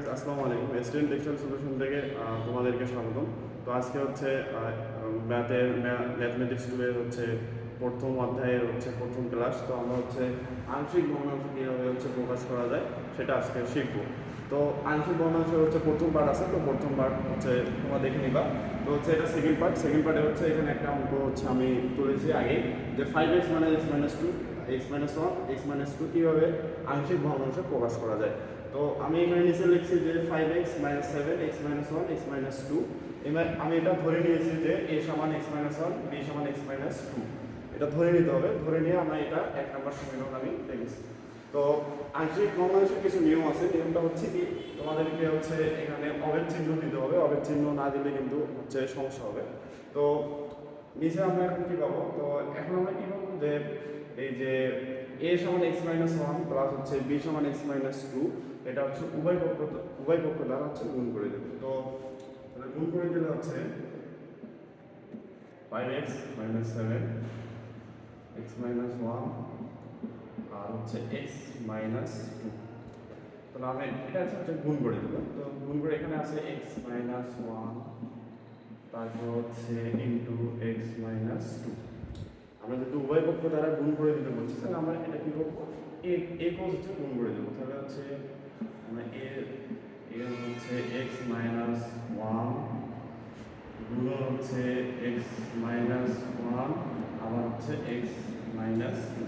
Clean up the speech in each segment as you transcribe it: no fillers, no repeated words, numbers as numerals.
Guys, আসসালামু আলাইকুম। Student textile solution থেকে তোমাদেরকে স্বাগতম। তো আজকে হচ্ছে ম্যাথমেটিক্স 2 এর হচ্ছে প্রথম অধ্যায়ের হচ্ছে প্রথম ক্লাস। তো আমরা হচ্ছে আংশিক ভগ্নাংশ কীভাবে হচ্ছে প্রকাশ করা যায় সেটা আজকে শিখব। তো আংশিক ভগ্নাংশের হচ্ছে প্রথম পার্ট আছে, তো প্রথম পার্ট হচ্ছে তোমরা দেখে নিবা। তো হচ্ছে এটা সেকেন্ড পার্টে হচ্ছে এখানে একটা অঙ্ক হচ্ছে আমি তুলেছি আগে, যে 5x মানে x minus 2 x minus 1 x minus 2 কীভাবে আংশিক ভগ্নাংশে প্রকাশ করা যায়। তো আমি এখানে নিচে লিখছি যে 5x minus 7 x minus 1 x minus 2। এবার আমি এটা ধরে নিয়েছি যে a সমান x মাইনাস 1 b সমান x মাইনাস 2। এটা ধরে নিতে হবে, ধরে নিয়ে আমরা এটা এক নম্বর সমীকরণ আমি লিখেছি। তো আংশিক ভগ্নাংশের কিছু নিয়ম আছে। নিয়মটা হচ্ছে কি, তোমাদেরকে হচ্ছে এখানে অবের চিহ্ন দিতে হবে। অবের চিহ্ন না দিলে কিন্তু হচ্ছে সমস্যা হবে। তো নিচে আমরা এখন কি পাবো, তো এখন আমরা কি পাবো যে এই যে a সমান x মাইনাস 1 প্লাস হচ্ছে b সমান x মাইনাস 2, এটা হচ্ছে উভয় পক্ষ দ্বারা হচ্ছে গুণ করে দেব। তো তাহলে গুণ করে দিলে হচ্ছে 5x মাইনাস 7 x মাইনাস 1 আর হচ্ছে x মাইনাস 2। তাহলে আমি এটা হচ্ছে গুণ করে দেবো। তো গুণ করে এখানে আছে x মাইনাস 1, তারপর হচ্ছে ইন্টু x মাইনাস 2। আমরা যদি উভয় পক্ষ দ্বারা গুণ করে দিতে বলছি, তাহলে আমরা এটা কি করবো, a cos দিয়ে গুণ করে দেবো। তাহলে হচ্ছে আমরা এর হচ্ছে x মাইনাস 1 গুণ হচ্ছে x মাইনাস 1 আবার হচ্ছে x মাইনাস 2,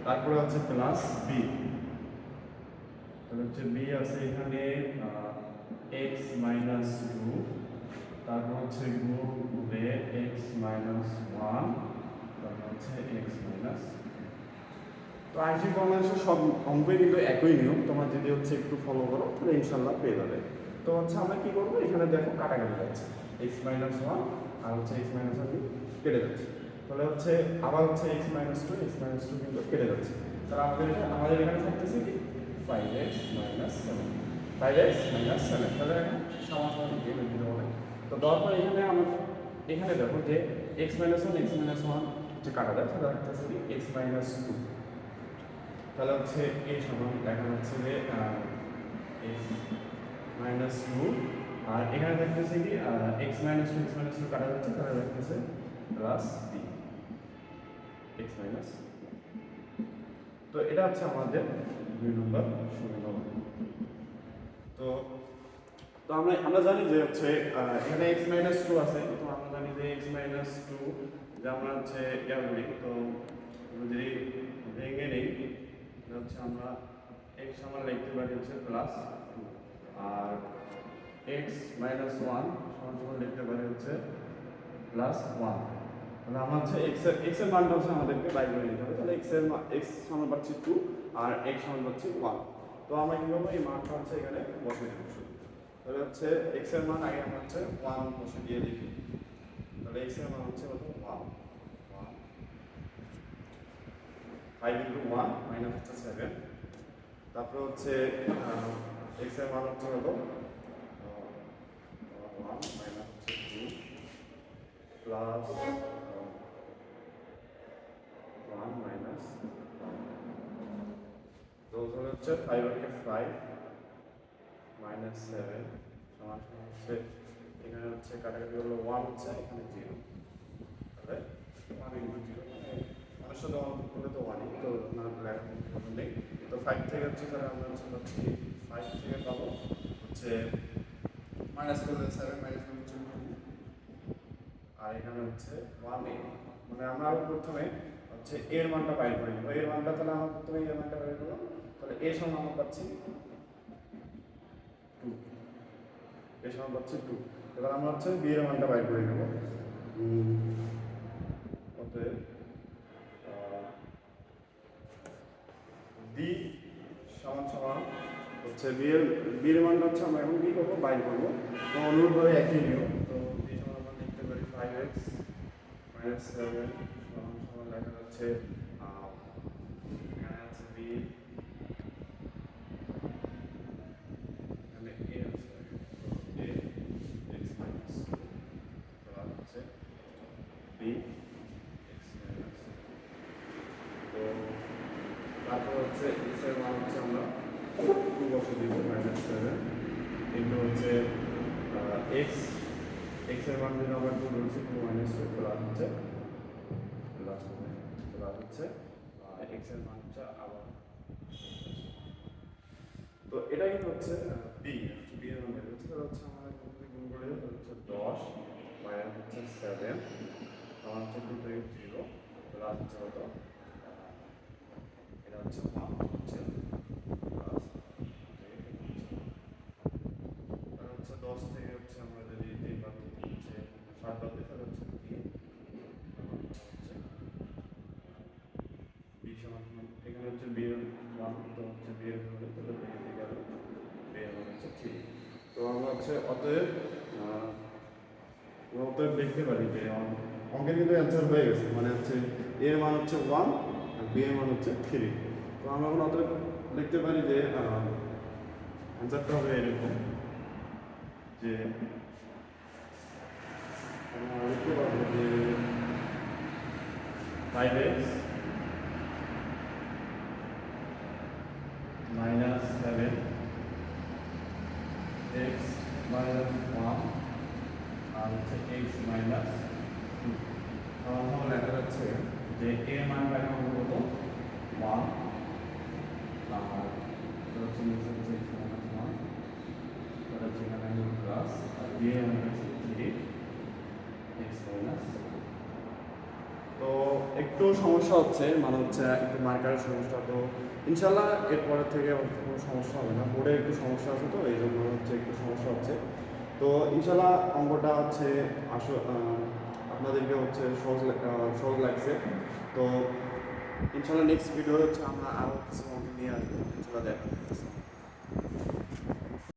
তারপরে হচ্ছে প্লাস b। তাহলে হচ্ছে b আছে এখানে x মাইনাস 2, তারপর হচ্ছে গুণ হবে x মাইনাস 1, তারপর হচ্ছে x মাইনাস। তো আংশিক ভগ্নাংশের সব অঙ্কই কিন্তু একই নিয়ম, তোমরা যদি হচ্ছে একটু ফলো করো তাহলে ইনশাল্লাহ পেয়ে যাবে। তো হচ্ছে আমরা কি করবো, এখানে দেখো কাটাকাটি যাচ্ছে, x মাইনাস 1 আর হচ্ছে x মাইনাস 1 কেটে যাচ্ছে। তাহলে হচ্ছে আবার হচ্ছে x মাইনাস 2 কিন্তু কেটে যাচ্ছে। তাহলে আমাদের এখানে থাকতেছে কি 5x মাইনাস 7, 5x মাইনাস 7। তাহলে সমান দিয়ে দিতে হবে। তো দেওয়ার পর এখানে দেখো যে x মাইনাস 1 হচ্ছে কাটা যায়, তাহলে থাকতেছে কি x মাইনাস 2। তাহলে হচ্ছে এই সমান দেখা যাচ্ছে যে x মাইনাস 2, আর এখানে দেখতেছে কি x মাইনাস 2 কাটা যাচ্ছে, তাহলে দেখতেছে প্লাস b x মাইনাস। তো এটা হচ্ছে আমাদের 2 নম্বর সমীকরণ। তো তো আমরা জানি যে হচ্ছে এখানে x মাইনাস 2 আছে। তো আমরা জানি যে x মাইনাস 2 যে আমরা হচ্ছে করি, তো যদি ভেঙে নেই হচ্ছে আমরা x সমান লিখতে পারি হচ্ছে প্লাস 2, আর x মাইনাস 1 সমান লিখতে পারি হচ্ছে প্লাস 1। তাহলে আমরা হচ্ছে x এর মানটা হচ্ছে আমাদেরকে বাইর করে নিতে হবে। তাহলে x সমান পাচ্ছি 2 আর x সমান পাচ্ছি 1। তো আমরা কি করবো, এই মানটা হচ্ছে এখানে বসিয়ে দেবো। তাহলে হচ্ছে x এর মান আগে আমরা হচ্ছে 1 বসে দিয়ে লিখি। তাহলে x এর মান হচ্ছে কত, 1, 5 ইন্টু 1 মাইনাস হচ্ছে 7। তারপর হচ্ছে x এর মান হচ্ছে কত, 1 মাইনাস হচ্ছে 2 প্লাস 1 মাইনাস। তো তাহলে হচ্ছে 5 আর 5 মাইনাস 7 সমান হচ্ছে এখানে হচ্ছে কাটাকাটি হলো 1 হচ্ছে এখানে 0। তাহলে 1 ইন্টু 0 আমার সাথে 1 করলে তো 1ই, তো না লেখার নেই। তো 5 থেকে হচ্ছে তাহলে আমরা হচ্ছে 5 থেকে পাবো হচ্ছে মাইনাস করলে 7 মাইনাস হচ্ছে 2, আর এখানে হচ্ছে 1 a। মানে আমরা প্রথমে হচ্ছে এর মানটা বাইর করে নিব। এর মানটা তাহলে আমরা প্রথমে এর মানটা বাইর করলাম। তাহলে a সমান আমরা পাচ্ছি 2, a সমান পাচ্ছি 2। এবার আমরা হচ্ছে b এর মানটা বাইর করে নেব। অতএব b সমান হচ্ছে b এর মানটা হচ্ছে আমরা এখন কি করবো, বাইর করবো। তো অনুরূপভাবে একই নিয়ম। তো b সমান আমরা লিখতে পারি 5x মাইনাস 7 সমান লেখা যাচ্ছে এখানে আছে b, এখানে a আছে, a x মাইনাস 2 প্লাস হচ্ছে b x মাইনাস। তো তারপর হচ্ছে x এর মান হচ্ছে আমরা 2 বসে দিব, মাইনাস 7 কিন্তু হচ্ছে এক্স এক্সের মান যদি আমরা 2 ধরছি 2 মাইনাস 2 প্লাস হচ্ছে এক্সের মান হচ্ছে আবার। তো এটা কিন্তু হচ্ছে বি বি এর মান বের হচ্ছে, তাহলে হচ্ছে আমাদের মধ্যে গুণ করে হচ্ছে 10 মাইনাস হচ্ছে 7 আমার হচ্ছে 2 থেকে 0 প্লাস হচ্ছে কত এটা হচ্ছে 1 হচ্ছে প্লাস তাহলে হচ্ছে 10 থেকে হচ্ছে আমরা যদি 3 বাদ দিই হচ্ছে 7 বাদ দিই তাহলে হচ্ছে 3 বি সমান এখানে হচ্ছে বি এর মান তো হচ্ছে বি এর হলে তাহলে এখানে গেল বি এর মান হচ্ছে 3। তো আমরা হচ্ছে অতএব লিখতে পারি যে অঙ্কের কিন্তু অ্যান্সার হয়ে গেছে, মানে হচ্ছে এ এর মান হচ্ছে 1 আর বি এর মান হচ্ছে 3। তো আমরা এখন অতএব লিখতে পারি যে অ্যান্সারটা হবে এরকম যে আমরা লিখতে পারবো যে 5x minus 7 x minus 1 আর হচ্ছে x minus 2। তাহলে লেখা যাচ্ছে যে a মান পাইলাম আমরা কত 1 আর হচ্ছে নিচে হচ্ছে x minus 1 তাহলে হচ্ছে এখানে প্লাস আর b এর মান হচ্ছে 3 x minus। তো একটু সমস্যা হচ্ছে, মানে হচ্ছে একটু মার্কারের সমস্যা। তো ইনশাল্লাহ এরপরের থেকে কোনো সমস্যা হবে না, বোর্ডে একটু সমস্যা আছে তো এই জন্য হচ্ছে একটু সমস্যা হচ্ছে। তো ইনশাল্লাহ অঙ্কটা হচ্ছে আপনাদেরকে হচ্ছে সহজ লাগছে। তো ইনশাল্লাহ নেক্সট ভিডিও হচ্ছে আমরা আরও কিছু অঙ্ক নিয়ে আসবো, ইনশাল্লাহ দেখা